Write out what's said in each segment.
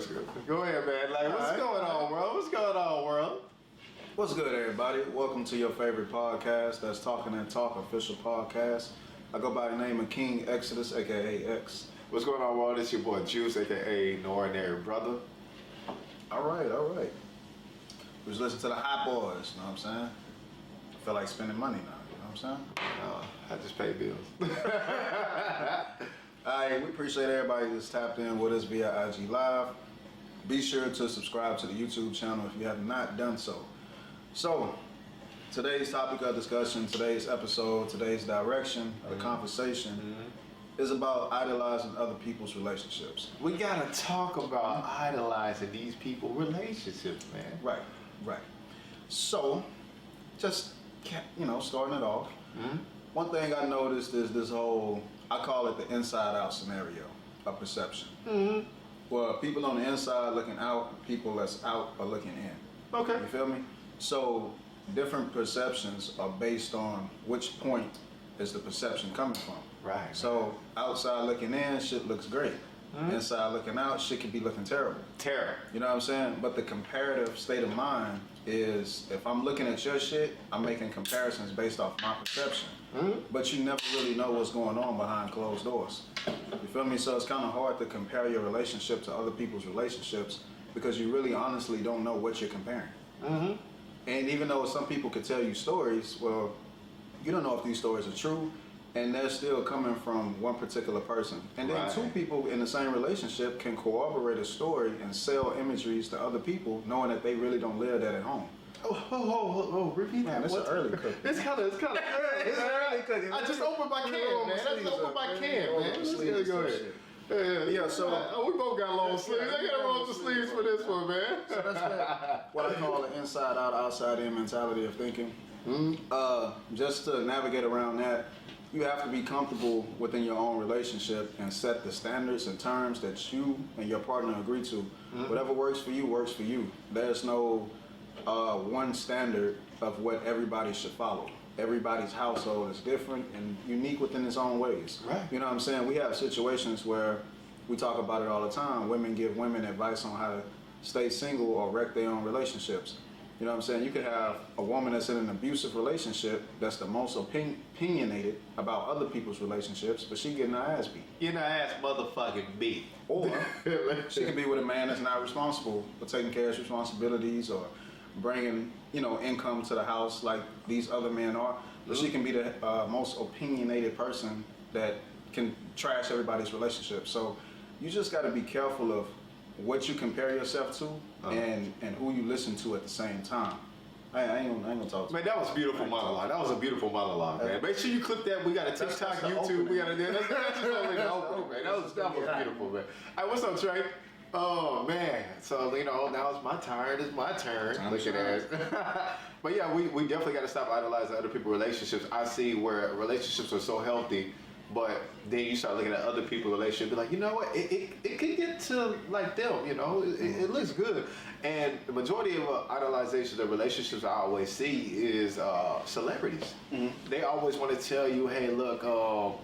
It's good. Go ahead, man. Like, what's going on, bro? What's going on, world? What's good, everybody? Welcome to your favorite podcast. That's Talking and Talk official podcast. I go by the name of King Exodus, aka X. What's going on, world? It's your boy Juice, aka No Ordinary Brother. All right. We just listen to the hot boys. You know what I'm saying? I feel like spending money now. You know what I'm saying? I just pay bills. Alright, we appreciate everybody that's tapped in with us via IG Live. Be sure to subscribe to the YouTube channel if you have not done so. So, today's topic of discussion, today's episode, today's direction of the conversation is about idolizing other people's relationships. We gotta talk about idolizing these people's relationships, man. Right. So, just, starting it off. One thing I noticed is this whole, I call it the inside out scenario of perception. Well, people on the inside looking out, people that's out are looking in. Okay. You feel me? So different perceptions are based on which point is the perception coming from. Right. So outside looking in, shit looks great. Inside looking out, shit could be looking terrible. Terrible. You know what I'm saying? But the comparative state of mind is, if I'm looking at your shit, I'm making comparisons based off my perception. But you never really know what's going on behind closed doors. You feel me? So it's kind of hard to compare your relationship to other people's relationships because you really honestly don't know what you're comparing. And even though some people could tell you stories, well, you don't know if these stories are true, and they're still coming from one particular person. And then two people in the same relationship can corroborate a story and sell imageries to other people, knowing that they really don't live that at home. Oh, repeat that. It's early cooking. It's kind of early. It's early cooking. I just opened my can, man. Let's go ahead. Yeah, so we both got long sleeves. I gotta roll the sleeves for this one, man. So that's what I call the inside out, outside in mentality of thinking. Just to navigate around that, you have to be comfortable within your own relationship and set the standards and terms that you and your partner agree to. Whatever works for you works for you. There's no one standard of what everybody should follow. Everybody's household is different and unique within its own ways. Right. You know what I'm saying? We have situations where we talk about it all the time. Women give women advice on how to stay single or wreck their own relationships. You know what I'm saying? You could have a woman that's in an abusive relationship that's the most opinionated about other people's relationships, but she getting her ass beat. Getting her ass motherfucking beat. Or she could be with a man that's not responsible for taking care of his responsibilities or bringing, income to the house like these other men are. But she can be the most opinionated person that can trash everybody's relationship. So you just got to be careful of what you compare yourself to and who you listen to at the same time. I ain't gonna talk to man, that was a beautiful monologue. That was a beautiful monologue, man. Make sure you clip that. We got a TikTok, YouTube. We got a that's just only the opening, man. That was beautiful, man. All right, what's up, Trey? Oh man, so now it's my turn. It's my turn. Look at that. But yeah, we definitely got to stop idolizing other people's relationships. I see where relationships are so healthy, but then you start looking at other people's relationships, be like, you know what? It could get to like them. It looks good. And the majority of idolizations of relationships I always see is celebrities. They always want to tell you, hey, look,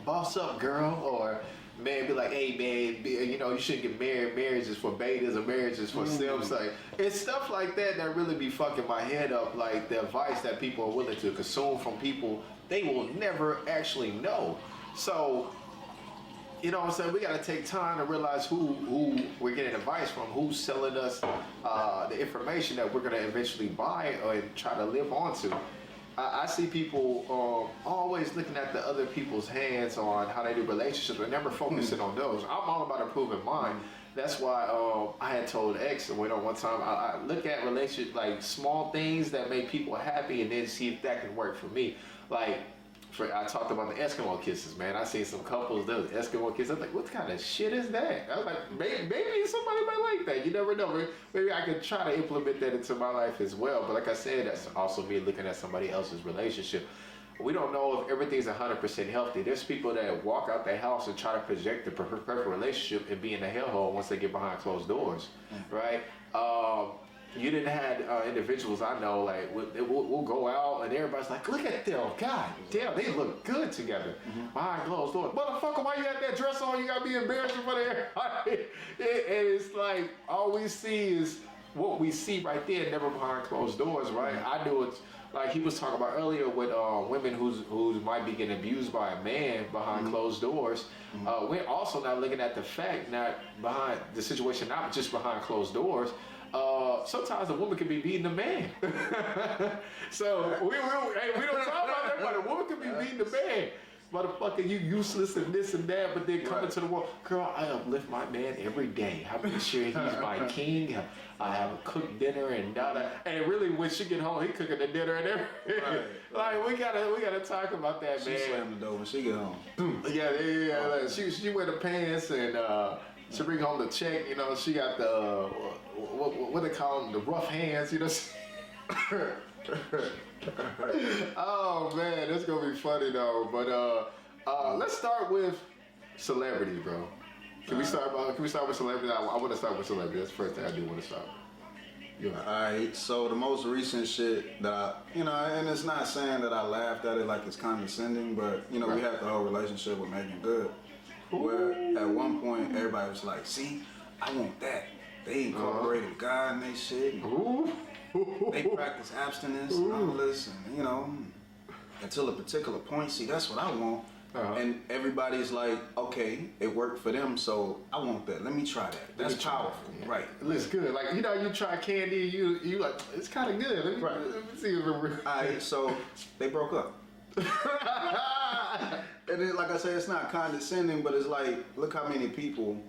boss up, girl, or man be like, hey man, you shouldn't get married. Marriage is for betas, or marriage is for simps. Like, it's stuff like that really be fucking my head up. Like the advice that people are willing to consume from people they will never actually know. So, you know what I'm saying? We got to take time to realize who we're getting advice from, who's selling us the information that we're going to eventually buy and try to live onto. I see people always looking at the other people's hands on how they do relationships, but never focusing on those. I'm all about improving mine. That's why I had told X one time, I look at relationships like small things that make people happy and then see if that can work for me. Like, I talked about the Eskimo kisses, man. I seen some couples do Eskimo kisses. I'm like, what kind of shit is that? I was like, maybe somebody might like that. You never know. Maybe I could try to implement that into my life as well. But like I said, that's also me looking at somebody else's relationship. We don't know if everything's 100% healthy. There's people that walk out their house and try to project the perfect relationship and be in the hellhole once they get behind closed doors, right? you didn't have individuals I know like we'll go out and everybody's like, look at them, god damn, they look good together behind closed doors. Motherfucker, why you got that dress on? You gotta be embarrassed in front of everybody. And it's like all we see is what we see right there, never behind closed doors, right? I do it like he was talking about earlier with women who might be getting abused by a man behind closed doors. We're also not looking at the fact, not behind the situation, not just behind closed doors. Sometimes a woman can be beating a man. So we don't talk about that, but a woman can be beating a man. Motherfucker, you useless and this and that, but then coming to the world, girl, I uplift my man every day. I make sure he's my king. I have a cooked dinner and da. And really, when she get home, he cooking the dinner and everything. Right. Like we gotta talk about that, man. She slammed the door when she get home. Yeah. Like, she wear the pants and she bring home the check. You know, she got the what they call them, the rough hands. You know. Oh man, that's gonna be funny though. But let's start with celebrity, bro. Can we start with celebrity? I want to start with celebrity. That's the first thing I do want to start. Alright, so the most recent shit that and it's not saying that I laughed at it like it's condescending, but we had the whole relationship with Megan Good, where at one point everybody was like, "See, I want that." They incorporated God in their shit. They practice abstinence and all this, and until a particular point. See, that's what I want. And everybody's like, okay, it worked for them, so I want that. Let me try that. That's powerful, right? It looks good. Like you try candy, you like it's kind of good. Let me see if it works. Alright, so they broke up. And then, like I said, it's not condescending, but it's like, look how many people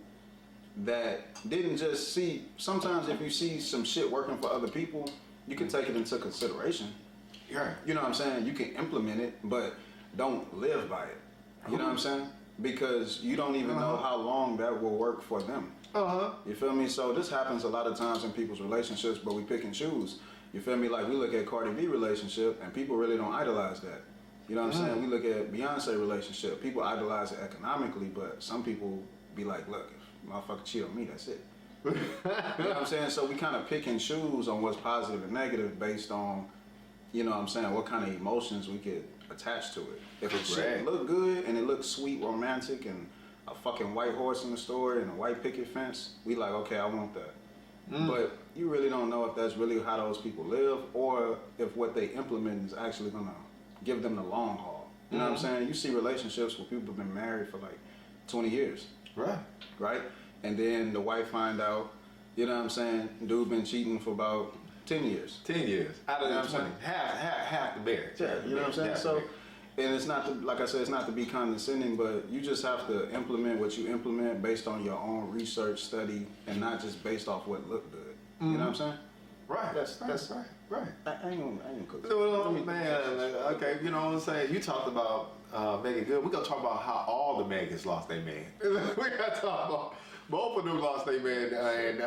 that didn't just see. Sometimes if you see some shit working for other people, you can take it into consideration. Yeah. You know what I'm saying? You can implement it, but don't live by it. You know what I'm saying? Because you don't even know how long that will work for them. You feel me? So this happens a lot of times in people's relationships, but we pick and choose. You feel me? Like we look at Cardi B relationship and people really don't idolize that. You know what I'm saying? We look at Beyonce relationship. People idolize it economically, but some people be like, look, if motherfucker cheat on me, that's it. You know what I'm saying? So we kind of pick and choose on what's positive and negative based on, you know what I'm saying, what kind of emotions we could attach to it. If it shit look good and it looks sweet, romantic, and a fucking white horse in the store and a white picket fence, we like, okay, I want that. But you really don't know if that's really how those people live or if what they implement is actually gonna give them the long haul. You know what I'm saying? You see relationships where people have been married for like 20 years. Right? And then the wife find out, you know what I'm saying, dude been cheating for about 10 years. 10 years. Out of the 20. Half the marriage. Yeah, you know what I'm saying? So, and it's not to, like I said, it's not to be condescending, but you just have to implement what you implement based on your own research, study, and not just based off what looked good. You know what I'm saying? Right. That's right. I ain't gonna cook. No, man. Okay, you know what I'm saying? You talked about Megan Good. We're gonna talk about how all the Megans lost their man. We gotta talk about both of them lost their man. And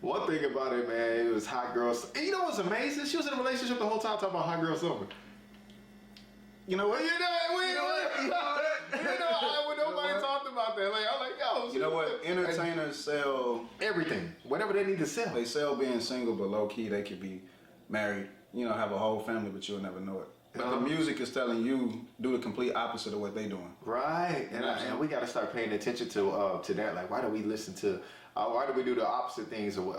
one thing about it, man, it was hot girls. And you know what's amazing? She was in a relationship the whole time talking about hot girl summer. You know what? Nobody talked about that. Like, I'm like, yo. You know what? Entertainers sell everything, whatever they need to sell. They sell being single, but low key they could be married. You know, have a whole family, but you'll never know it. But the music is telling you do the complete opposite of what they doing. Right, and we got to start paying attention to that. Like, why do we listen to? Why do we do the opposite things? Do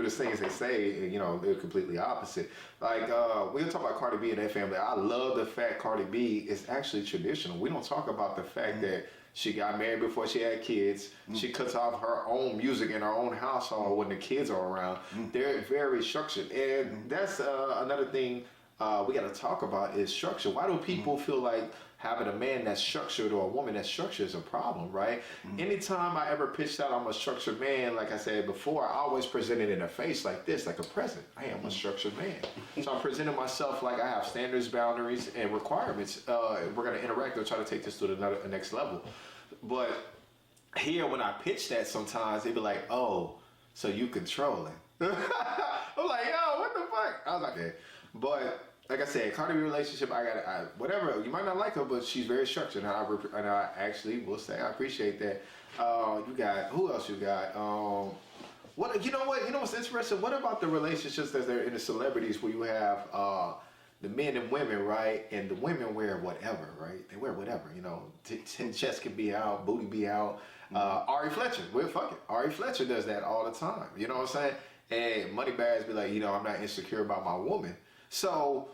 the things they say. They're completely opposite. Like we talk about Cardi B and that family. I love the fact Cardi B is actually traditional. We don't talk about the fact that she got married before she had kids. She cuts off her own music in her own household when the kids are around. They're very structured, and that's another thing we got to talk about is structure. Why do people feel like having a man that's structured or a woman that's structured is a problem, right? Anytime I ever pitched out I'm a structured man, like I said before, I always present it in a face like this, like a present. I am a structured man. So I'm presenting myself like I have standards, boundaries, and requirements. We're going to interact and try to take this to the next level. But here, when I pitch that sometimes, they be like, oh, so you controlling. I'm like, yo, what the fuck? I was like, yeah. But like I said, Cardi B relationship, whatever. You might not like her, but she's very structured, and I actually will say I appreciate that. You got who else? You got What you know? What you know? What's interesting? What about the relationships that are in the celebrities where you have the men and women, right? And the women wear whatever, right? They wear whatever. You know, chest can be out, booty be out. Ari Fletcher, well, fuck it. Ari Fletcher does that all the time. You know what I'm saying? And money bags be like, you know, I'm not insecure about my woman. So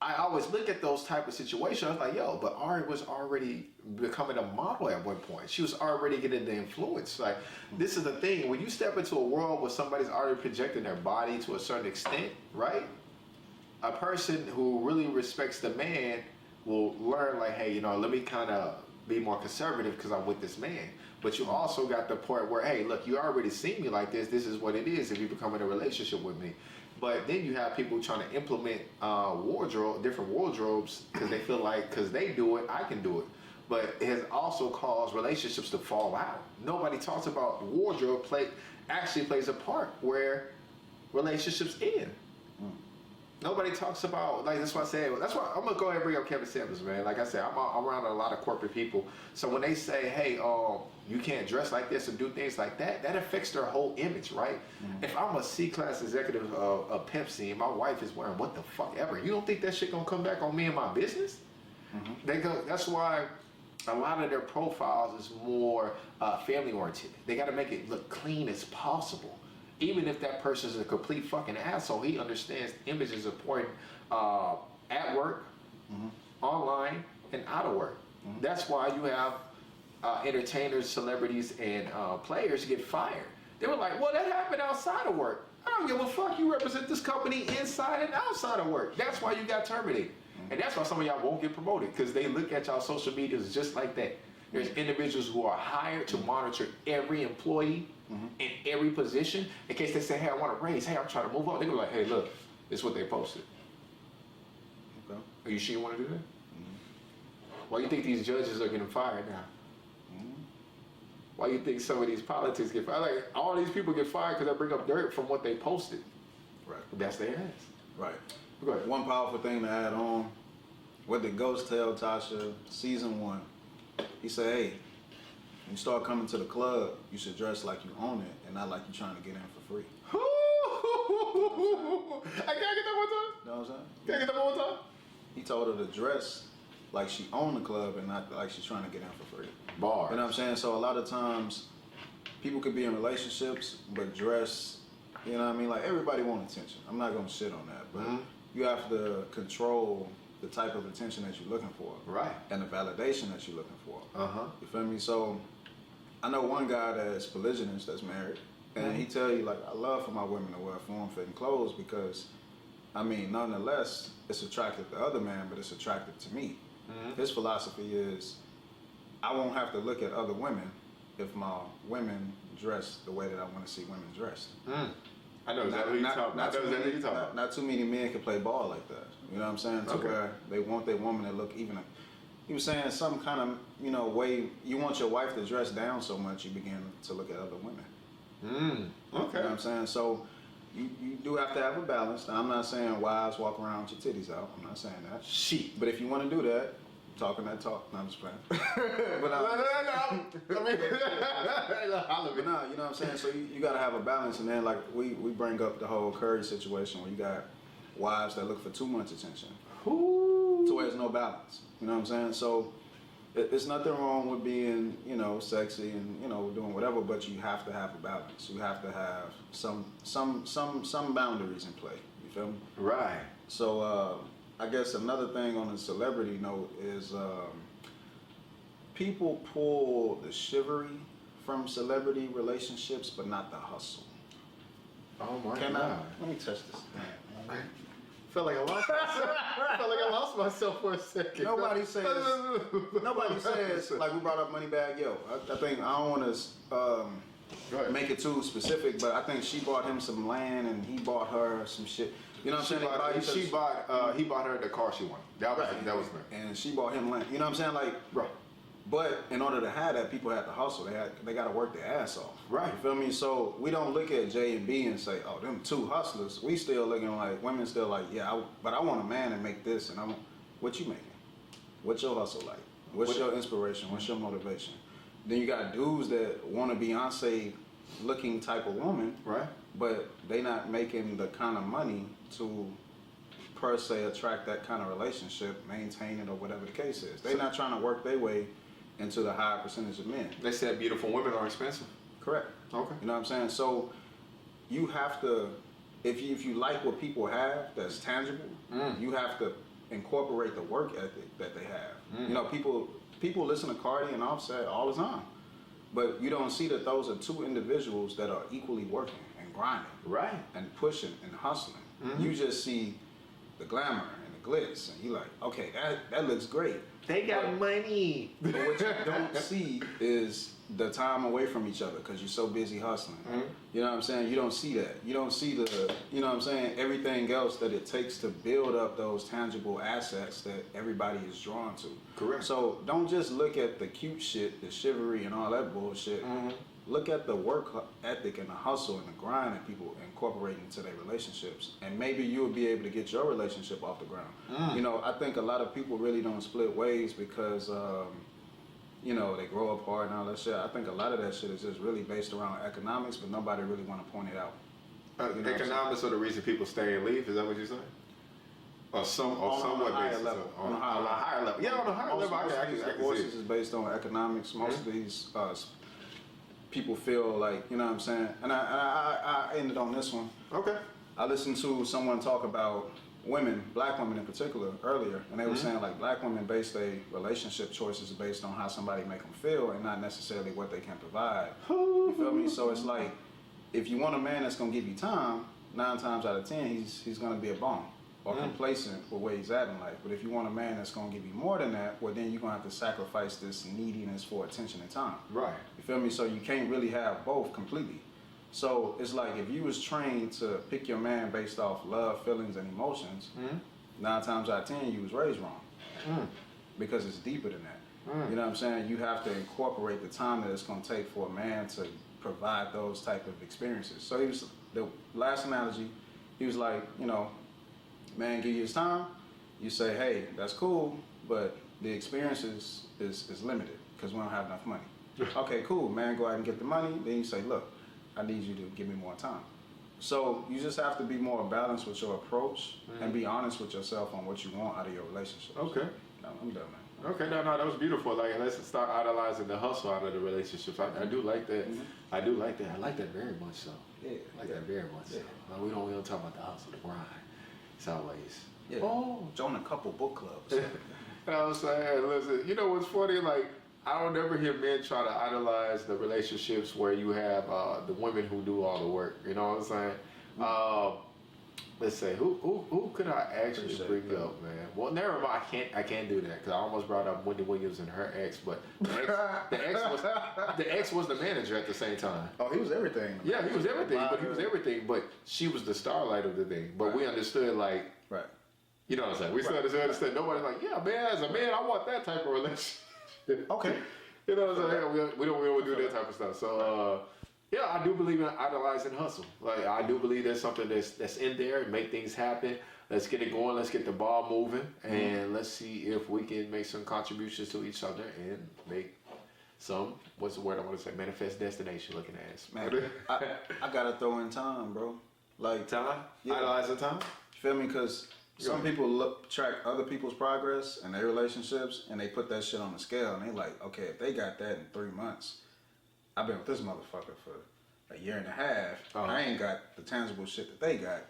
I always look at those type of situations. I was like, yo, but Ari was already becoming a model at one point. She was already getting the influence. Like, this is the thing. When you step into a world where somebody's already projecting their body to a certain extent, right? A person who really respects the man will learn, like, hey, you know, let me kind of be more conservative because I'm with this man. But you also got the point where, hey, look, you already see me like this. This is what it is if you become in a relationship with me. But then you have people trying to implement different wardrobes because they feel like, because they do it, I can do it. But it has also caused relationships to fall out. Nobody talks about wardrobe actually plays a part where relationships end. Nobody talks about, like, that's why I say, that's why I'm gonna go ahead and bring up Kevin Samuels, man. Like I said, I'm around a lot of corporate people. So when they say, hey, you can't dress like this and do things like that, that affects their whole image, right? If I'm a C-class executive of Pepsi and my wife is wearing what the fuck ever, you don't think that shit gonna come back on me and my business? That's why a lot of their profiles is more family oriented. They gotta make it look clean as possible. Even if that person is a complete fucking asshole, he understands image is important at work, online, and out of work. That's why you have entertainers, celebrities, and players get fired. They were like, well, that happened outside of work. I don't give a fuck. You represent this company inside and outside of work. That's why you got terminated. And that's why some of y'all won't get promoted, because they look at y'all social medias just like that. There's individuals who are hired to monitor every employee in every position in case they say, hey, I want to raise, hey, I'm trying to move up. They go like, hey, look, this is what they posted. Okay. Are you sure you want to do that? Why do you think these judges are getting fired now? Why do you think some of these politics get fired? Like, all these people get fired because they bring up dirt from what they posted. Right. That's their ass. Right. Go ahead. One powerful thing to add on, what did Ghost tell Tasha season 1? He said, hey, when you start coming to the club, you should dress like you own it and not like you're trying to get in for free. I can't get that one time. You know what I'm saying? Can I get that one time? He told her to dress like she owned the club and not like she's trying to get in for free. Bars. You know what I'm saying? So a lot of times, people could be in relationships, but dress, you know what I mean? Like, everybody wants attention. I'm not going to shit on that, but you have to control the type of attention that you're looking for. Right. And the validation that you're looking for. Uh-huh. You feel me? So, I know one guy that's polygynous that's married, and he tell you, like, I love for my women to wear form-fitting clothes because, I mean, nonetheless, it's attractive to the other man, but it's attractive to me. His philosophy is, I won't have to look at other women if my women dress the way that I want to see women dressed. I know exactly what you're talking about. Not too many men can play ball like that. You know what I'm saying? To where they want their woman to look even. He was saying some kind of, you know, way, you want your wife to dress down so much you begin to look at other women. Okay. You know what I'm saying? So you do have to have a balance. Now, I'm not saying wives walk around with your titties out. I'm not saying that. Shit. But if you want to do that, talking that talk. No, I'm just playing. But no. I mean, but nah, you know what I'm saying? So you got to have a balance. And then, like, we bring up the whole Curry situation where you got wives that look for too much attention. To where there's no balance. You know what I'm saying? So it's nothing wrong with being, you know, sexy and, you know, doing whatever, but you have to have a balance. You have to have some boundaries in play. You feel me? Right. So I guess another thing on the celebrity note is people pull the chivalry from celebrity relationships, but not the hustle. Oh my God. Let me touch this. Felt like I lost myself for a second. Nobody says, like we brought up Moneybag Yo. I think, I don't want to make it too specific, but I think she bought him some land and he bought her some shit. You know what I'm saying? He bought her the car she wanted. That was me. And she bought him land. You know what I'm saying? Like, right. But in order to have that, people had to hustle. They got to work their ass off. Right. You feel me? So we don't look at J and B and say, oh, them two hustlers. We still looking like, women still like, yeah, but I want a man to make this. And what you making? What's your hustle like? What's your inspiration? What's your motivation? Then you got dudes that want to Beyonce looking type of woman, Right. but they not making the kind of money to per se attract that kind of relationship, maintain it, or whatever the case is. They're not trying to work their way into the higher percentage of men. They said beautiful women are expensive. Correct. Okay. You know what I'm saying? So you have to, if you like what people have that's tangible, you have to incorporate the work ethic that they have. You know, people listen to Cardi and Offset all the time, but you don't see that those are two individuals that are equally working and grinding, Right. and pushing and hustling. You just see the glamour and the glitz, and you like, okay, that looks great. They got money. But what you don't see is the time away from each other because you're so busy hustling. You know what I'm saying? You don't see that. You don't see the, you know what I'm saying, everything else that it takes to build up those tangible assets that everybody is drawn to. Correct. So don't just look at the cute shit, the chivalry and all that bullshit. Look at the work ethic and the hustle and the grind that people incorporate into their relationships, and maybe you'll be able to get your relationship off the ground. You know, I think a lot of people really don't split ways because, you know, they grow apart and all that shit. I think a lot of that shit is just really based around economics, but nobody really want to point it out. You know Economics are the reason people stay and leave. Is that what you're saying? Or somewhat higher basis. level. On a higher level. Yeah, on a higher level. Most I of these can see divorces it. is based on economics. Most of these people feel like, you know what I'm saying? And I ended on this one. Okay. I listened to someone talk about women, black women in particular, earlier, and they were saying like black women base their relationship choices based on how somebody make them feel and not necessarily what they can provide. You feel me? So it's like, if you want a man that's gonna give you time, 9 times out of 10, he's gonna be a bum or complacent with where he's at in life. But if you want a man that's gonna give you more than that, well then you're gonna have to sacrifice this neediness for attention and time. Right. You feel me? So you can't really have both completely. So it's like if you was trained to pick your man based off love, feelings, and emotions, 9 times out of 10 you was raised wrong. Because it's deeper than that. You know what I'm saying? You have to incorporate the time that it's gonna take for a man to provide those type of experiences. So he was, the last analogy, he was like, you know, man give you his time, you say, hey, that's cool, but the experiences is limited because we don't have enough money. Okay, cool, man, go out and get the money. Then you say, look, I need you to give me more time. So you just have to be more balanced with your approach and be honest with yourself on what you want out of your relationship. Okay. No, I'm done, man. Okay, no, that was beautiful. Like, let's start idolizing the hustle out of the relationships. I do like that. I do like that. I like that very much so. Yeah. I like that very much so. Like, we don't talk about the hustle, the grind. It's always, join a couple book clubs. You know what I'm saying? Listen, you know what's funny? Like, I don't ever hear men try to idolize the relationships where you have the women who do all the work. You know what I'm saying? Let's say who could I actually bring up, man? Well, never mind. I can't do that because I almost brought up Wendy Williams and her ex, but the ex was the manager at the same time. Oh, he was everything. Yeah, he was everything. But she was the starlight of the thing. But we understood, like, right. You know what I'm saying? We still understood. Nobody's like, yeah, man, as a man, I want that type of relationship. Okay. You know what I'm saying? We don't do that type of stuff. So, yeah, I do believe in idolizing hustle. Like, I do believe there's something that's in there and make things happen. Let's get it going. Let's get the ball moving. And let's see if we can make some contributions to each other and make some, what's the word I want to say? Manifest destination looking ass. Man, I gotta throw in time, bro. Like, Time? Yeah. Idolizing time? You feel me? Because some people track other people's progress and their relationships, and they put that shit on the scale, and they like, okay, if they got that in 3 months, I've been with this motherfucker for a year and a half. I ain't got the tangible shit that they got.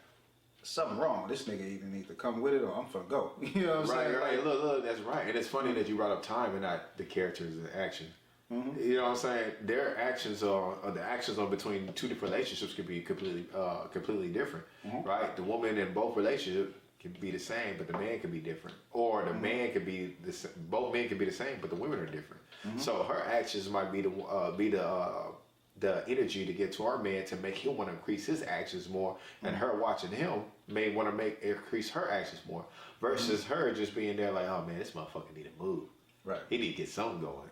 Something wrong. This nigga either need to come with it or I'm finna go. You know what I'm saying? Right. Like, look, that's right. And it's funny that you brought up time and not the characters and action. You know what I'm saying? Their actions or the actions on between two different relationships could be completely different, right? The woman in both relationships can be the same, but the man can be different, or the man could be both men can be the same, but the women are different. So her actions might be the energy to get to our man to make him want to increase his actions more, and her watching him may want to increase her actions more, versus her just being there like, oh man, this motherfucker need to move. Right. He need to get something going.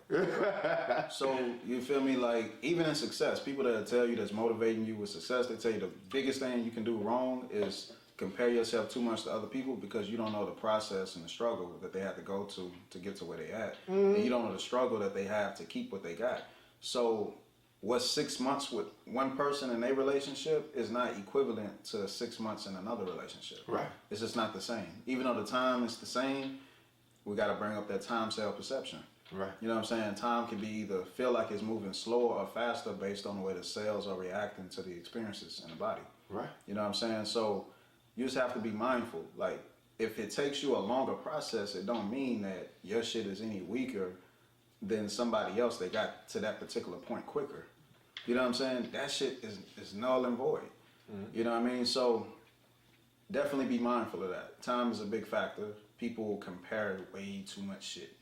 So, you feel me? Like, even in success, people that tell you that's motivating you with success, they tell you the biggest thing you can do wrong is compare yourself too much to other people because you don't know the process and the struggle that they had to go to get to where they at. And you don't know the struggle that they have to keep what they got. So, what's 6 months with one person in a relationship is not equivalent to 6 months in another relationship. Right. It's just not the same. Even though the time is the same, we got to bring up that time scale perception. Right. You know what I'm saying? Time can be either feel like it's moving slower or faster based on the way the cells are reacting to the experiences in the body. Right. You know what I'm saying? So you just have to be mindful. Like, if it takes you a longer process, it don't mean that your shit is any weaker than somebody else that got to that particular point quicker. You know what I'm saying? That shit is null and void. Mm-hmm. You know what I mean? So definitely be mindful of that. Time is a big factor. People compare way too much shit.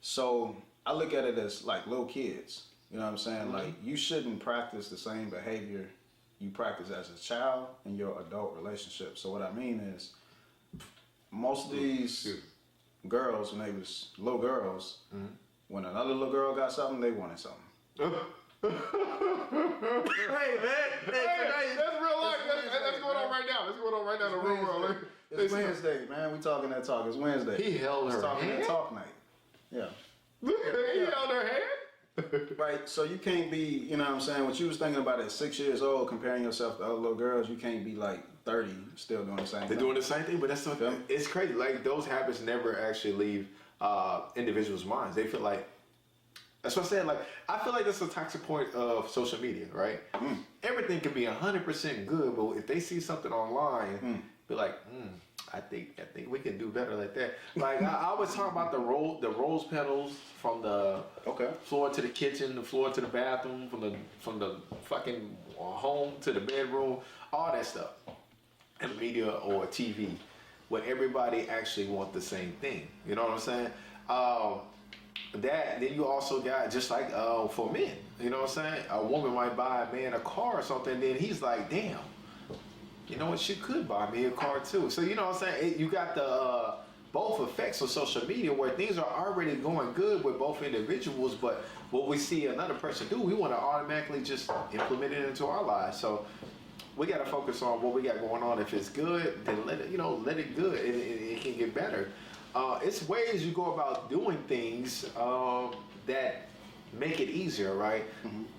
So I look at it as like little kids. You know what I'm saying? Mm-hmm. Like, you shouldn't practice the same behavior you practice as a child in your adult relationship. So what I mean is, most of these girls, when they was little girls, when another little girl got something, they wanted something. Hey, man. Hey, that's real life. That's going on right now. That's going on right now in the real world. It's Wednesday, man. We talking that talk. It's Wednesday. He held her talking hand? That talk night. Yeah. He held her hand? Right, so you can't be, you know what I'm saying, what you was thinking about at 6 years old, comparing yourself to other little girls, you can't be like 30 still doing the same thing. They're doing the same thing, but that's something, it's crazy. Like, those habits never actually leave individuals' minds. They feel like, that's what I'm saying, like, I feel like that's a toxic point of social media, right? Everything can be 100% good, but if they see something online, be like, I think we can do better like that. Like, I always talk about the rose petals from the floor to the kitchen, the floor to the bathroom, from the fucking home to the bedroom, all that stuff, and media or TV, where everybody actually want the same thing. You know what I'm saying? Then you also got, just like for men, you know what I'm saying? A woman might buy a man a car or something, then he's like, damn. You know what? She could buy me a car too. So you know what I'm saying? You got the both effects of social media where things are already going good with both individuals, but what we see another person do, we want to automatically just implement it into our lives. So we got to focus on what we got going on. If it's good, then let it good. It can get better. It's ways you go about doing things that make it easier, right?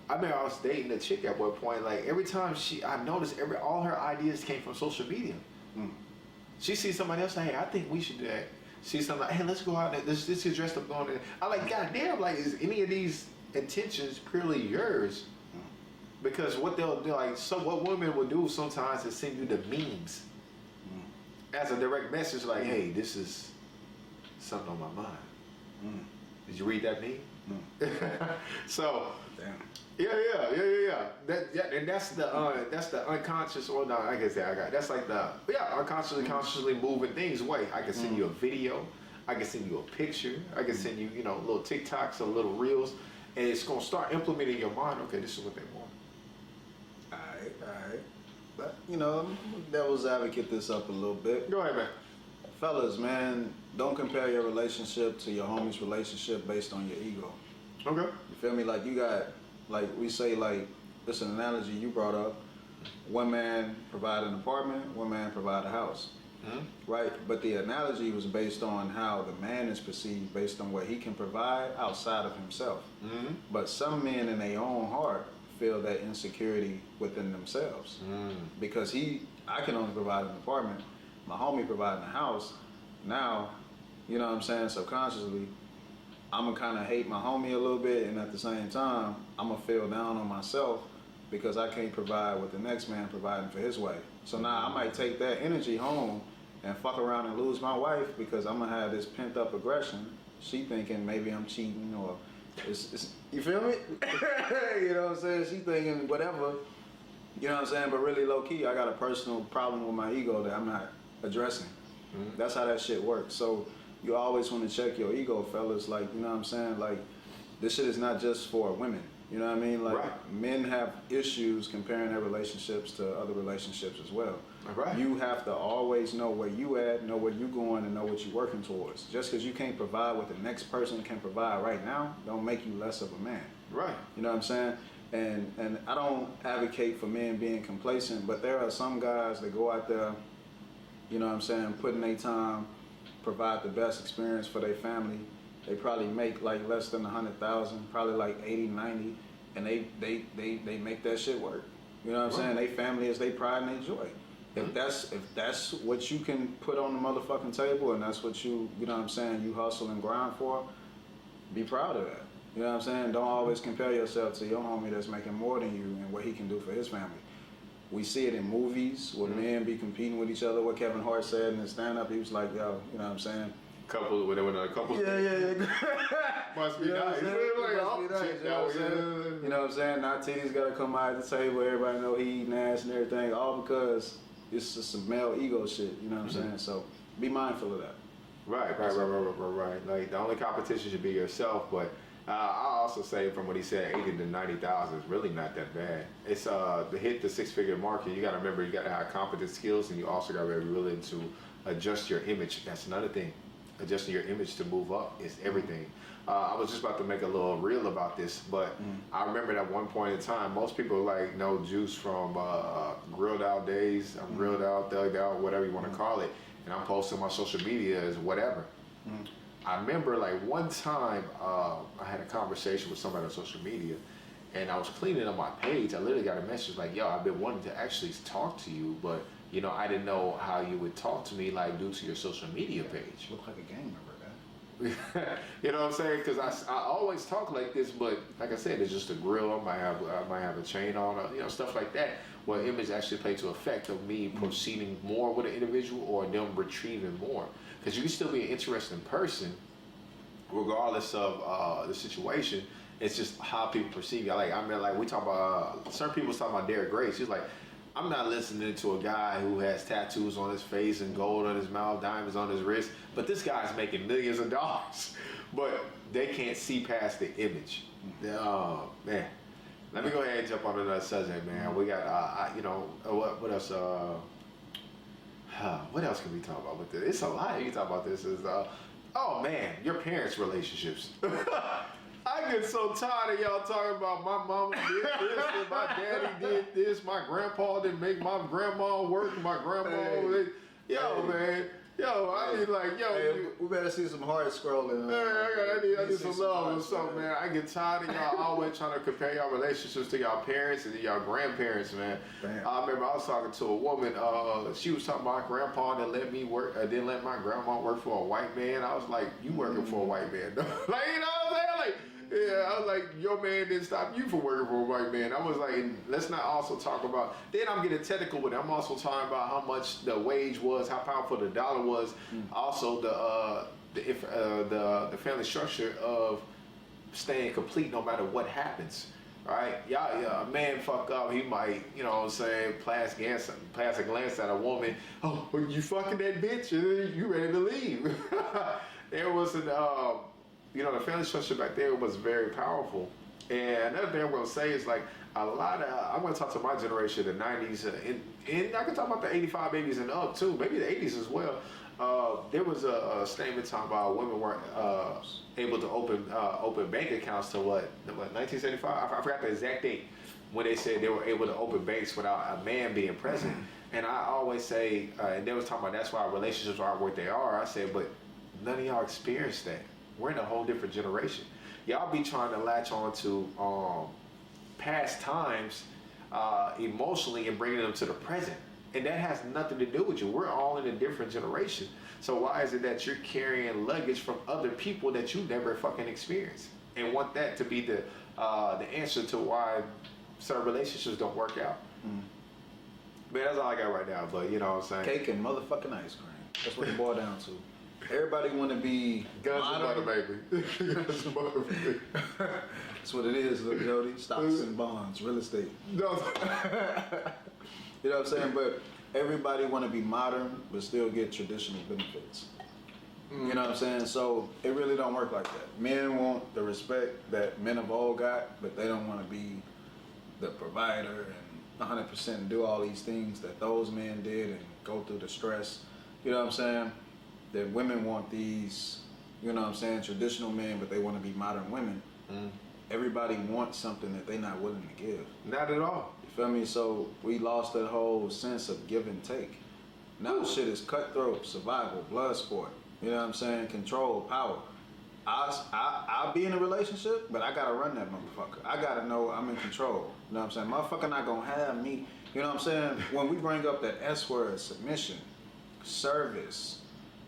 I remember I was dating a chick at one point. Like, every time I noticed all her ideas came from social media. She sees somebody else saying, hey, I think we should do that. See something like, hey, let's go out there. Let's get dressed up going there. I'm like, God damn, like, is any of these intentions purely yours? Because what they'll do, like, so what women will do sometimes is send you the memes as a direct message, like, hey, this is something on my mind. Did you read that meme? So, damn. Yeah. And that's the unconscious, or no, I guess that's like the unconsciously, consciously moving things away. I can send you a video, I can send you a picture, I can send you, little TikToks or little reels, and it's gonna start implementing in your mind. Okay, this is what they want. Alright. But devil's advocate this up a little bit. Go ahead, man. Fellas, man, don't compare your relationship to your homie's relationship based on your ego. Okay. You feel me? Like, you got, like, we say, like, this an analogy you brought up. One man provide an apartment, one man provide a house. Right? But the analogy was based on how the man is perceived based on what he can provide outside of himself. But some men in their own heart feel that insecurity within themselves. Because I can only provide an apartment, my homie providing a house. Now, you know what I'm saying, subconsciously, I'm gonna kind of hate my homie a little bit, and at the same time, I'm gonna feel down on myself because I can't provide what the next man providing for his wife. So now I might take that energy home and fuck around and lose my wife because I'm gonna have this pent up aggression. She thinking maybe I'm cheating, or it's you feel me? You know what I'm saying? She thinking whatever. You know what I'm saying? But really low key, I got a personal problem with my ego that I'm not addressing. That's how that shit works. So you always want to check your ego, fellas. Like, you know what I'm saying? Like, this shit is not just for women. You know what I mean? Like, men have issues comparing their relationships to other relationships as well. You have to always know where you at, know where you going, and know what you're working towards. Just because you can't provide what the next person can provide right now, don't make you less of a man. You know what I'm saying? And I don't advocate for men being complacent, but there are some guys that go out there, you know what I'm saying, putting their time, provide the best experience for their family. They probably make like less than 100,000, probably like 80, 90, and they make that shit work. You know what I'm saying? They family is their pride and their joy. If that's what you can put on the motherfucking table, and that's what you know what I'm saying, you hustle and grind for, be proud of that. You know what I'm saying? Don't always compare yourself to your homie that's making more than you and what he can do for his family. We see it in movies where men be competing with each other. What Kevin Hart said in his stand-up, he was like, yo, you know what I'm saying? Couple, when they went on a couple. Yeah. Must be nice. You know what I'm saying? Now titties gotta come out at the table, everybody know he eating ass and everything, all because it's just some male ego shit, you know what I'm saying? So be mindful of that. Right. Like the only competition should be yourself, but I also say from what he said, 80 to 90,000 is really not that bad. It's to hit the 6-figure market, you gotta remember you gotta have competent skills, and you also gotta be willing to adjust your image. That's another thing. Adjusting your image to move up is everything. I was just about to make a little reel about this, but I remember at one point in time, most people like know Juice from Grilled Out Days, Grilled Out, Thugged Out, whatever you want to call it, and I'm posting my social media as whatever. I remember like one time I had a conversation with somebody on social media, and I was cleaning up my page. I literally got a message like, yo, I've been wanting to actually talk to you, but you know, I didn't know how you would talk to me like due to your social media page. Look like a gang member, man. You know what I'm saying? Because I always talk like this, but like I said, it's just a grill. I might have a chain on, you know, stuff like that. Where image actually plays to effect of me proceeding more with an individual or them retrieving more. Because you can still be an interesting person, regardless of the situation. It's just how people perceive you. Like I mean, like we talk about certain people talking about Derek Grace. He's like, I'm not listening to a guy who has tattoos on his face and gold on his mouth, diamonds on his wrist, but this guy's making millions of dollars. But they can't see past the image. Man, let me go ahead and jump on another subject, man. We got, you know, what else? What else can we talk about with this? It's a lot. You can talk about this. Oh man, your parents' relationships. I get so tired of y'all talking about my mama did this and my daddy did this. My grandpa didn't make my grandma work. My grandma, man. Yo, I need like, we better see some hard scrolling. I need some love or something, man. I get tired of y'all always trying to compare y'all relationships to y'all parents and y'all grandparents, man. Damn. I remember I was talking to a woman. She was talking about my grandpa didn't let me work. Didn't let my grandma work for a white man. I was like, you working for a white man? Like, you know what I'm saying? Like. Yeah, I was like, your man didn't stop you from working for a white man. I was like, let's not also talk about, then I'm getting technical with it. I'm also talking about how much the wage was, how powerful the dollar was. Also the family structure of staying complete no matter what happens. Right? Yeah, a man fuck up, he might, you know what I'm saying, pass a glance at a woman. Oh, you fucking that bitch, and you ready to leave. There was an you know, the family structure back there was very powerful. And another thing I'm going to say is like a lot of, I'm going to talk to my generation, the 90s, and I can talk about the 85 babies and up too, maybe the 80s as well. There was a statement talking about women weren't able to open bank accounts till what 1975? I forgot the exact date when they said they were able to open banks without a man being present. And I always say, and they was talking about that's why relationships aren't what they are. I said, but none of y'all experienced that. We're in a whole different generation. Y'all be trying to latch on to past times emotionally and bringing them to the present. And that has nothing to do with you. We're all in a different generation. So why is it that you're carrying luggage from other people that you never fucking experienced? And want that to be the answer to why certain relationships don't work out. Man, that's all I got right now. But you know what I'm saying? Cake and motherfucking ice cream. That's what it boiled down to. Everybody want to be guns and butter, baby. Guns and butter, baby. That's what it is, little Jody. Stocks and bonds, real estate. No. You know what I'm saying? But everybody want to be modern, but still get traditional benefits. You know what I'm saying? So it really don't work like that. Men want the respect that men of old got, but they don't want to be the provider and 100% do all these things that those men did and go through the stress. You know what I'm saying? That women want these, you know what I'm saying, traditional men, but they want to be modern women. Everybody wants something that they're not willing to give. Not at all. You feel me? So we lost that whole sense of give and take. Now shit is cutthroat, survival, blood sport. You know what I'm saying? Control, power. I'll be in a relationship, but I gotta run that motherfucker. I gotta know I'm in control. You know what I'm saying? Motherfucker not gonna have me. You know what I'm saying? When we bring up that S word, submission, service,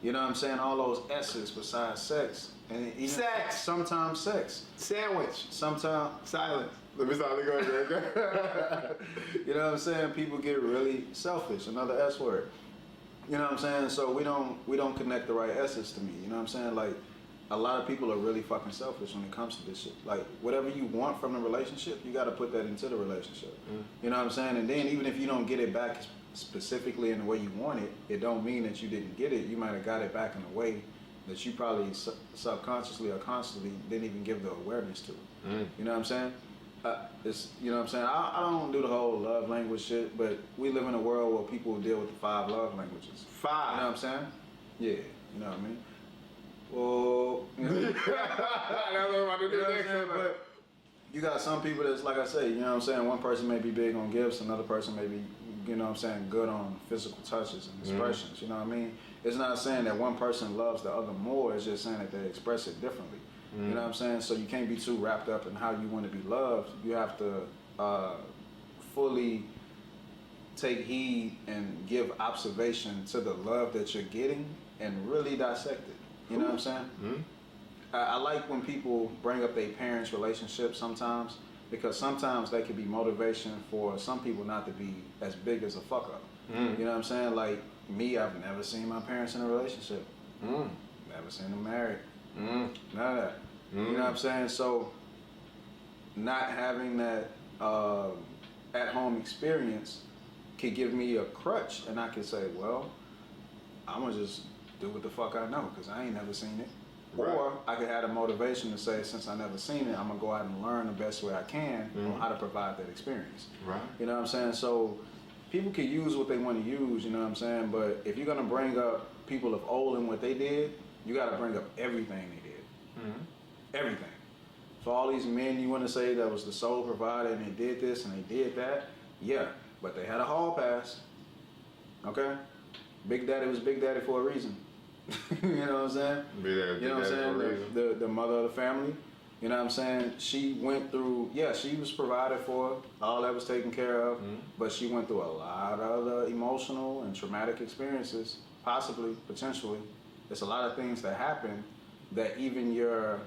you know what I'm saying? All those S's besides sex. And even Sex. Sometimes sex. Sandwich. Sometimes Silence. Let me start to go. you know what I'm saying? People get really selfish. Another S word. You know what I'm saying? So we don't connect the right S's to me. You know what I'm saying? Like a lot of people are really fucking selfish when it comes to this shit. Like whatever you want from the relationship, you got to put that into the relationship. You know what I'm saying? And then even if you don't get it back specifically in the way you want it, it don't mean that you didn't get it. You might have got it back in a way that you probably subconsciously or consciously didn't even give the awareness to. You know what I'm saying? It's, you know what I'm saying? I don't do the whole love language shit, but we live in a world where people deal with the 5 love languages. 5. You know what I'm saying? Yeah, you know what I mean? Well, you know what I'm saying? But you got some people that's, like I say, you know what I'm saying? One person may be big on gifts, another person may be, you know what I'm saying, good on physical touches and expressions, you know what I mean? It's not saying that one person loves the other more, it's just saying that they express it differently. You know what I'm saying? So you can't be too wrapped up in how you want to be loved. You have to fully take heed and give observation to the love that you're getting and really dissect it. You know what I'm saying? I like when people bring up their parents' relationship sometimes, because sometimes that could be motivation for some people not to be as big as a fuck up. You know what I'm saying? Like me, I've never seen my parents in a relationship. Never seen them married. None of that. You know what I'm saying? So not having that at-home experience could give me a crutch, and I can say, well, I'm gonna just do what the fuck I know, because I ain't never seen it. Right. Or I could have the motivation to say, since I never seen it, I'm gonna go out and learn the best way I can on how to provide that experience. Right. You know what I'm saying? So people can use what they want to use, you know what I'm saying? But if you're gonna bring up people of old and what they did, you gotta bring up everything they did. Everything. For all these men you want to say that was the sole provider and they did this and they did that, yeah, but they had a hall pass. Okay? Big Daddy was Big Daddy for a reason. You know what I'm saying? You know what I'm saying? The mother of the family. You know what I'm saying? She went through, yeah, she was provided for, all that was taken care of, but she went through a lot of other emotional and traumatic experiences, possibly, potentially. There's a lot of things that happen that even your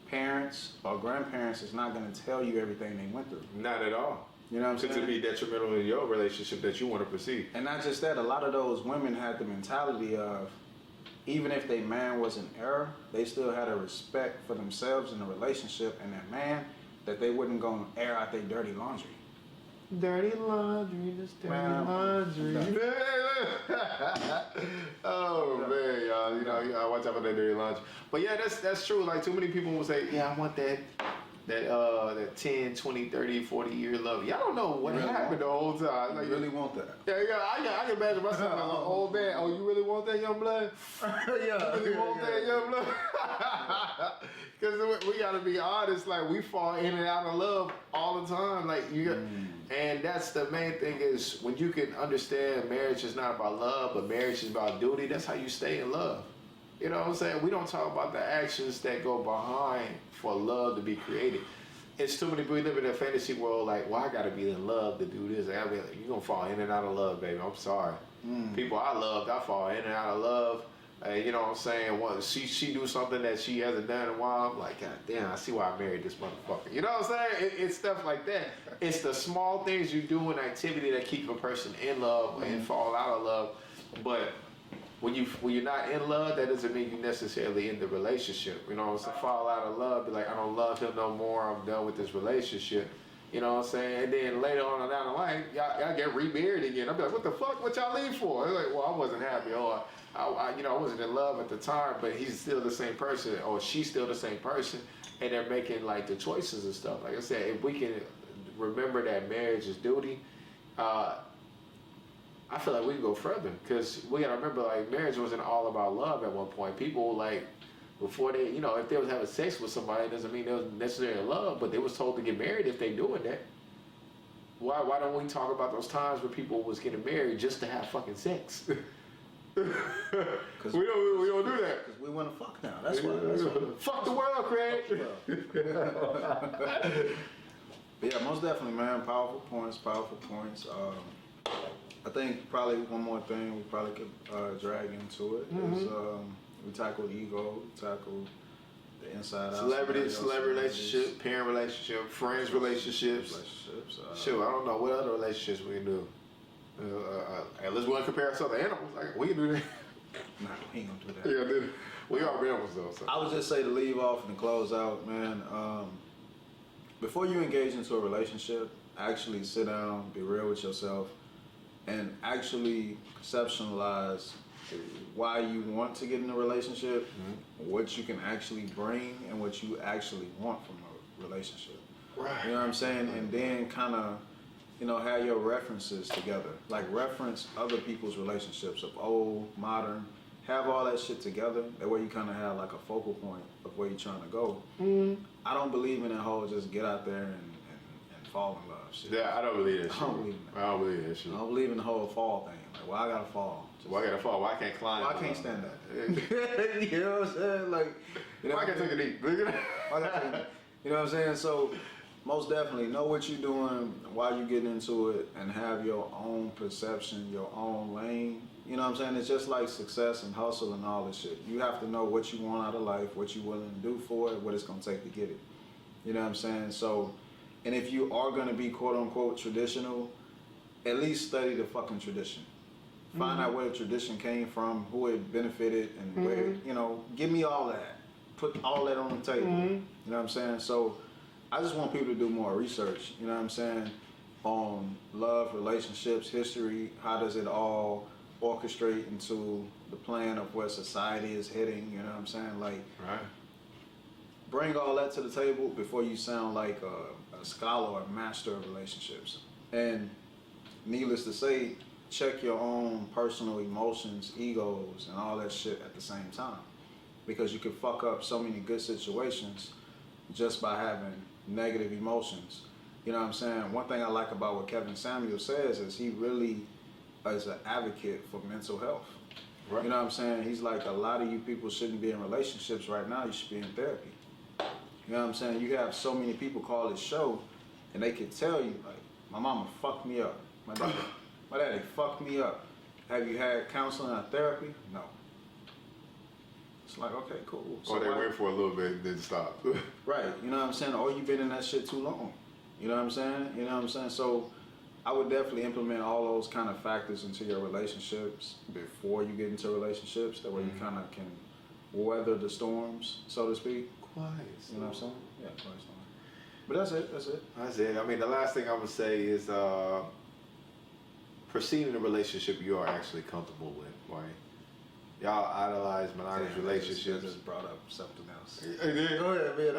parents or grandparents is not going to tell you everything they went through. Not at all. You know what I'm saying? To be detrimental to your relationship that you want to proceed. And not just that, a lot of those women had the mentality of, even if their man was in error, they still had a respect for themselves in the relationship and their man, that they wouldn't go and air out their dirty laundry. Dirty laundry, this dirty laundry. Oh man, y'all, you know, I watch out for that dirty laundry. But yeah, that's true. Like too many people will say, yeah, I want that 10, 20, 30, 40 year love. Y'all don't know what happened the whole time. Like, you really want that? Yeah, I can imagine myself as an old man. Oh, you really want that, young blood? Yeah, you really want that, young blood? Because we gotta be honest. Like we fall in and out of love all the time. Like and that's the main thing is when you can understand marriage is not about love, but marriage is about duty. That's how you stay in love. You know what I'm saying? We don't talk about the actions that go behind for love to be created. It's too many people live in a fantasy world like, well, I gotta be in love to do this. I mean, you're gonna fall in and out of love, baby. I'm sorry. People I loved, I fall in and out of love. You know what I'm saying? Well, she do something that she hasn't done in a while. I'm like, God damn, I see why I married this motherfucker. You know what I'm saying? It's stuff like that. It's the small things you do in activity that keep a person in love and fall out of love. But when you're not in love, that doesn't mean you necessarily in the relationship. You know what I'm saying? Fall out of love, be like, I don't love him no more. I'm done with this relationship. You know what I'm saying? And then later on down the line, y'all get remarried again. I'll be like, what the fuck? What y'all leave for? They're like, well, I wasn't happy, or I wasn't in love at the time, but he's still the same person, or she's still the same person, and they're making like the choices and stuff. Like I said, if we can remember that marriage is duty, I feel like we can go further, because we gotta remember, like, marriage wasn't all about love at one point. People, like, before they, you know, if they was having sex with somebody, it doesn't mean they was necessarily in love, but they was told to get married if they doing that. Why don't we talk about those times where people was getting married just to have fucking sex? Cause we don't do that. Because we want to fuck now. That's why. That's why. Fuck the world, Craig. But yeah, most definitely, man. Powerful points. I think probably one more thing we probably could drag into it is we tackled ego, we tackled the inside out. Celebrity relationship, parent relationship, friends relationships. Sure, I don't know what other relationships we can do. Unless we want to compare ourselves to animals, like we can do that. Nah, we ain't gonna do that. Yeah, dude. We are animals though. So. I would just say to leave off and close out, man. Before you engage into a relationship, actually sit down, be real with yourself, and actually conceptualize why you want to get in a relationship, what you can actually bring, and what you actually want from a relationship. Right. You know what I'm saying? And then kind of, have your references together. Like reference other people's relationships of old, modern, have all that shit together. That way you kind of have like a focal point of where you're trying to go. I don't believe in that whole just get out there and fall in love shit. Yeah, I don't believe that shit. I don't believe in that. I don't believe that shit. I don't believe in the whole fall thing. Like, well, I gotta fall. Why I gotta fall? Why I can't climb? Well, I can't stand that. You know what I'm saying? Like, why I can't take a knee? You know what I'm saying? So, most definitely know what you're doing, why you getting into it, and have your own perception, your own lane. You know what I'm saying? It's just like success and hustle and all this shit. You have to know what you want out of life, what you're willing to do for it, what it's gonna take to get it. You know what I'm saying? So, and if you are gonna be quote unquote traditional, at least study the fucking tradition. Find out where the tradition came from, who it benefited, and where, give me all that. Put all that on the table. You know what I'm saying? So I just want people to do more research, you know what I'm saying, on love, relationships, history, how does it all orchestrate into the plan of where society is heading, you know what I'm saying? Like, bring all that to the table before you sound like a scholar or a master of relationships. And needless to say, check your own personal emotions, egos, and all that shit at the same time. Because you could fuck up so many good situations just by having negative emotions. You know what I'm saying? One thing I like about what Kevin Samuel says is he really is an advocate for mental health. Right. You know what I'm saying? He's like, a lot of you people shouldn't be in relationships right now, you should be in therapy. You know what I'm saying? You have so many people call this show and they could tell you, like, my mama fucked me up. My daddy fucked me up. Have you had counseling or therapy? No. It's like, okay, cool. So they went for a little bit and then stopped. Right, you know what I'm saying? Or you've been in that shit too long. You know what I'm saying? You know what I'm saying? So I would definitely implement all those kind of factors into your relationships before you get into relationships. That way you kind of can weather the storms, so to speak. Quiet. You know what I'm saying? Yeah, quiet storm. But that's it. I mean, the last thing I'm going to say is perceiving a relationship you are actually comfortable with, right? Y'all idolize monogamous relationships. Just brought up something else. Go ahead, man.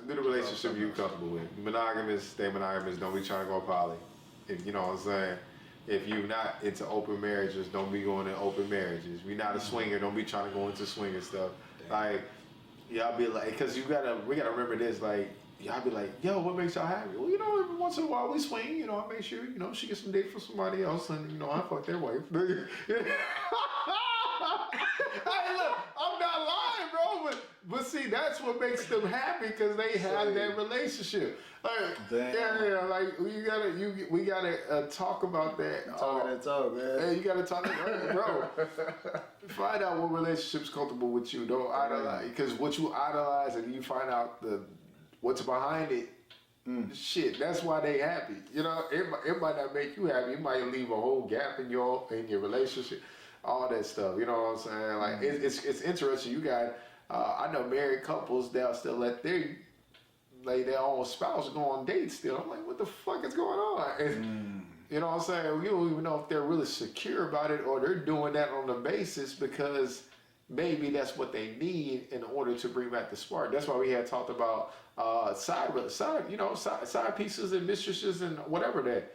Do the relationship you're comfortable with. Monogamous, stay monogamous. Don't be trying to go poly. If you know what I'm saying. If you're not into open marriages, don't be going to open marriages. If you're not a swinger, don't be trying to go into swinger stuff. Damn. Like, y'all be like, because we gotta remember this. Like, y'all be like, yo, what makes y'all happy? Well, every once in a while we swing. I make sure she gets some date for somebody else, and I fuck their wife. Hey, look, I'm not lying, bro, but see, that's what makes them happy because they have that relationship. Like, like we gotta talk about that. Talk that talk, man. Hey, you gotta talk about it, bro. Find out what relationship's comfortable with you. Don't idolize, because what you idolize and you find out what's behind it. Shit, that's why they happy. It might not make you happy. It might leave a whole gap in your relationship. All that stuff, you know what I'm saying? Like, it's interesting. You got, I know married couples, they'll still let their own spouse go on dates still. I'm like, what the fuck is going on? And, you know what I'm saying? You don't even know if they're really secure about it or they're doing that on the basis because maybe that's what they need in order to bring back the spark. That's why we had talked about side pieces and mistresses and whatever that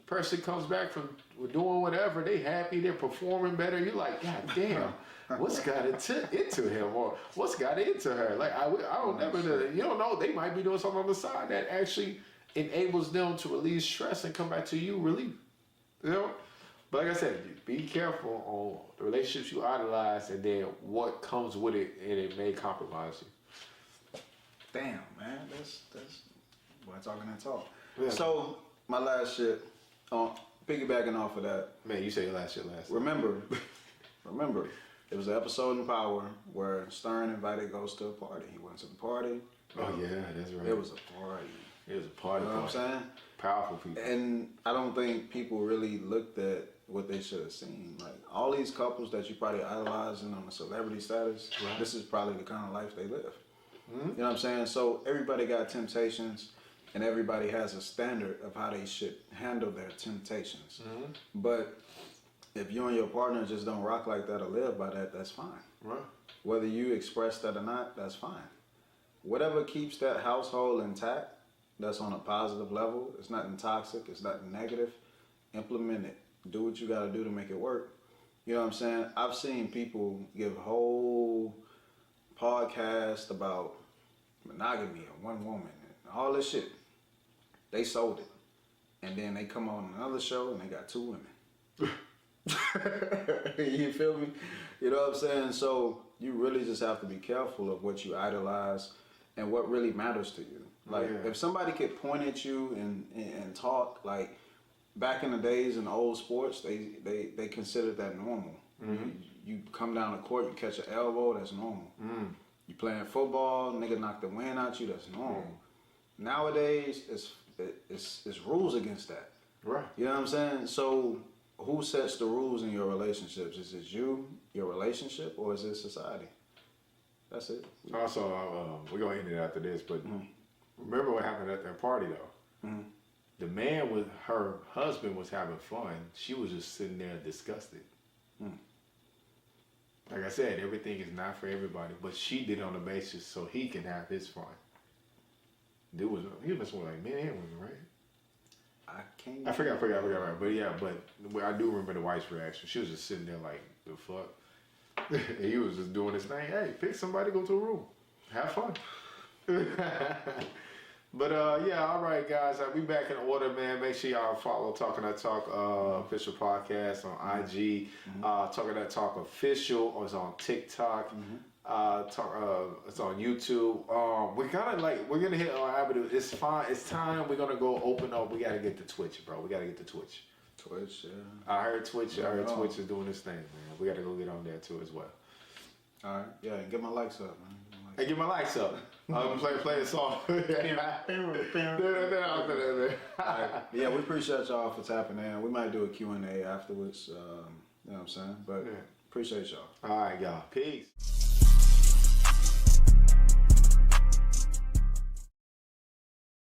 person comes back from doing whatever, they happy, they're performing better. You're like, God damn, what's got into him or what's got into her? Like, I don't never know. You don't know. They might be doing something on the side that actually enables them to release stress and come back to you relief. But like I said, be careful on the relationships you idolize and then what comes with it, and it may compromise you. Damn, man, that's why talking that talk. Yeah. So my last shit, piggybacking off of that. Man, you say your last shit last. Remember, there was an episode in Power where Stern invited Ghost to a party. He went to the party. Oh yeah, that's right. It was a party. It was a party. You know what I'm saying? Powerful people. And I don't think people really looked at what they should have seen. Like all these couples that you probably idolizing on the celebrity status, right. This is probably the kind of life they live. Mm-hmm. You know what I'm saying? So everybody got temptations, and everybody has a standard of how they should handle their temptations. Mm-hmm. But if you and your partner just don't rock like that or live by that, that's fine. Right. Whether you express that or not, that's fine. Whatever keeps that household intact, that's on a positive level, it's nothing toxic, it's nothing negative, implement it. Do what you gotta do to make it work. You know what I'm saying? I've seen people give whole podcasts about monogamy and one woman and all this shit. They sold it. And then they come on another show and they got 2 women. You feel me? You know what I'm saying? So you really just have to be careful of what you idolize and what really matters to you. Like if somebody could point at you and talk, like back in the days in old sports, they considered that normal. Mm-hmm. You come down the court, you catch an elbow, that's normal. Mm. You playing football, nigga knock the wind out you, that's normal. Mm. Nowadays, it's rules against that. Right. You know what I'm saying? So who sets the rules in your relationships? Is it you, your relationship, or is it society? That's it. Also, we're going to end it after this, but remember what happened at that party, though. Mm-hmm. The man with her husband was having fun. She was just sitting there disgusted. Mm. Like I said, everything is not for everybody, but she did it on the basis so he can have his fun. He was messing with like men and women, right? I forgot, right? But yeah, but I do remember the wife's reaction. She was just sitting there like, the fuck? He was just doing his thing. Hey, pick somebody, go to a room. Have fun. But yeah, all right, guys. I'll be back in order, man. Make sure y'all follow Talking That Talk official podcast on IG. Talking That Talk official, or it's on TikTok. It's on YouTube. We're gonna hit our avenue. It's fine. It's time. We're gonna go open up. We gotta get to Twitch, bro. We gotta get to Twitch. Twitch, yeah. I heard Twitch is doing this thing, man. We gotta go get on there too as well. All right, yeah, and get my likes up, man. Hey, get my likes up. I'm play a song. Right. Yeah, we appreciate y'all for tapping in. We might do a Q&A afterwards. You know what I'm saying? But appreciate y'all. All right, y'all. Peace.